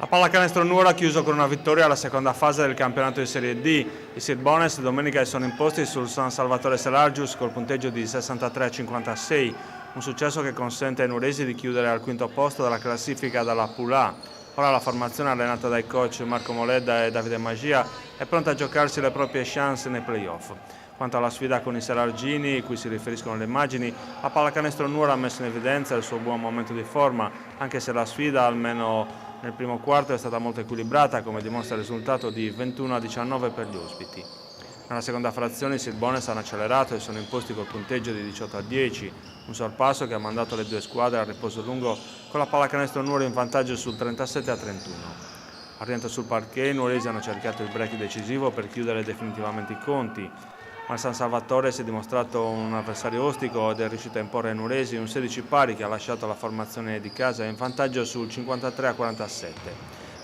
La pallacanestro Nuoro ha chiuso con una vittoria alla seconda fase del campionato di Serie D. I Silbones domenica si sono imposti sul San Salvatore Selargius col punteggio di 63-56, un successo che consente ai nuoresi di chiudere al quinto posto della classifica dalla Pool A. Ora la formazione allenata dai coach Marco Moledda e Davide Magia è pronta a giocarsi le proprie chance nei playoff. Quanto alla sfida con i Selargini, cui si riferiscono le immagini, la pallacanestro Nuoro ha messo in evidenza il suo buon momento di forma, anche se la sfida, almeno nel primo quarto, è stata molto equilibrata, come dimostra il risultato di 21-19 per gli ospiti. Nella seconda frazione i Silbones hanno accelerato e sono imposti col punteggio di 18-10, un sorpasso che ha mandato le due squadre al riposo lungo con la pallacanestro Nuoro in vantaggio sul 37-31. Al rientro sul parquet i nuoresi hanno cercato il break decisivo per chiudere definitivamente i conti, ma il San Salvatore si è dimostrato un avversario ostico ed è riuscito a imporre ai nuoresi un 16 pari che ha lasciato la formazione di casa in vantaggio sul 53-47,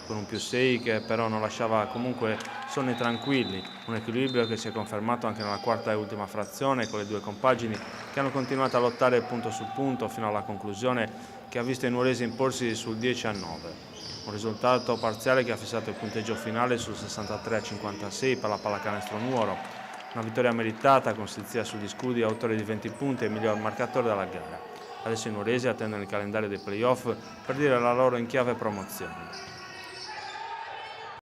con un +6 che però non lasciava comunque sonni tranquilli, un equilibrio che si è confermato anche nella quarta e ultima frazione con le due compagini che hanno continuato a lottare punto su punto fino alla conclusione che ha visto i nuoresi imporsi sul 10-9. Un risultato parziale che ha fissato il punteggio finale sul 63-56 per la pallacanestro Nuoro. Una vittoria meritata con Silzia sugli scudi, autore di 20 punti e miglior marcatore della gara. Adesso i nuoresi attendono il calendario dei playoff per dire la loro in chiave promozione.